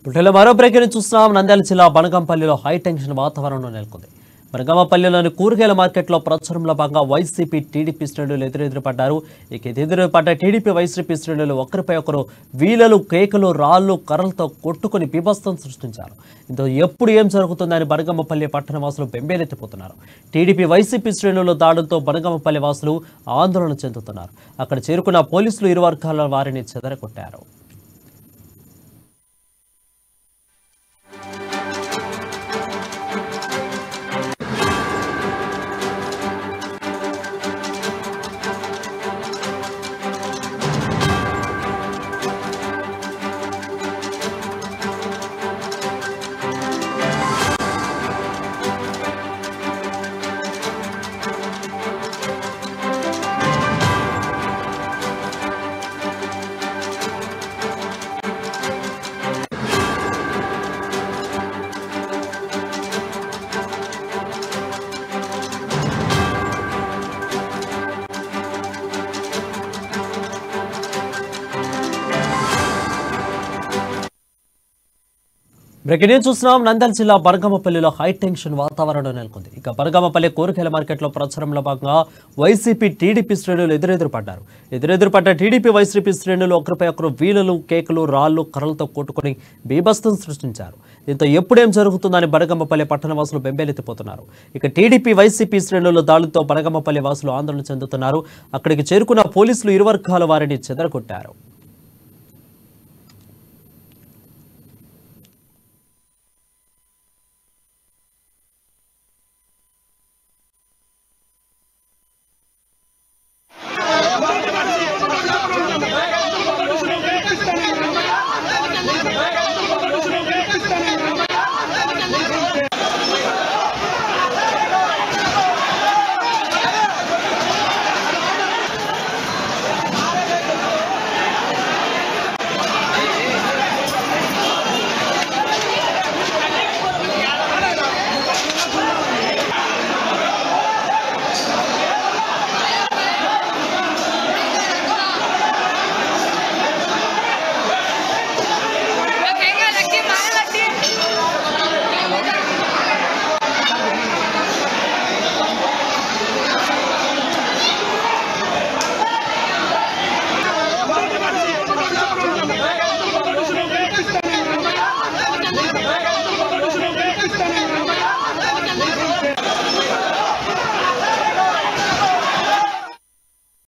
పుట్టెల మరో బ్రేకింగ్ చూస్తున్నాం. నంద్యాల జిల్లా బనగంపల్లిలో హై టెన్షన్ వాతావరణం నెలకొంది. బనగామపల్లిలోని కూరగాయల మార్కెట్లో ప్రచారంలో భాగంగా వైసీపీ టీడీపీ శ్రేణులు ఎదురెదురుపడ్డారు. ఎదురుపడ్డ టీడీపీ వైసీపీ శ్రేణులు ఒకరిపై ఒకరు వీలలు, కేకలు, రాళ్లు, కర్రలతో కొట్టుకుని బీభత్సం సృష్టించారు. ఇంతో ఎప్పుడు ఏం జరుగుతుందని బనగామపల్లి పట్టణ వాసులు బెంబేలెత్తిపోతున్నారు. టీడీపీ వైసీపీ శ్రేణుల దాడులతో బనగామపల్లి వాసులు ఆందోళన చెందుతున్నారు. అక్కడ చేరుకున్న పోలీసులు ఇరు వర్గాల వారిని చెదరగొట్టారు. బ్రేకింగ్ న్యూస్ చూస్తున్నాం. నంద్యాల జిల్లా బనగామపల్లిలో హై టెన్షన్ వాతావరణం నెలకొంది. ఇక బనగామపల్లి కూరగాయల మార్కెట్లో ప్రచారంలో భాగంగా వైసీపీ టీడీపీ శ్రేణులు ఎదురెదురుపడ్డ టీడీపీ వైసీపీ శ్రేణులు ఒకరిపై ఒకరు వీలలు, కేకులు, రాళ్లు, కర్రలతో కొట్టుకుని బీభత్సం సృష్టించారు. దీంతో ఎప్పుడేం జరుగుతుందని బనగామపల్లి పట్టణ వాసులు బెంబేలెత్తిపోతున్నారు. ఇక టీడీపీ వైసీపీ శ్రేణుల దాడులతో బనగామపల్లి వాసులు ఆందోళన చెందుతున్నారు. అక్కడికి చేరుకున్న పోలీసులు ఇరు వర్గాల వారిని చెదరగొట్టారు.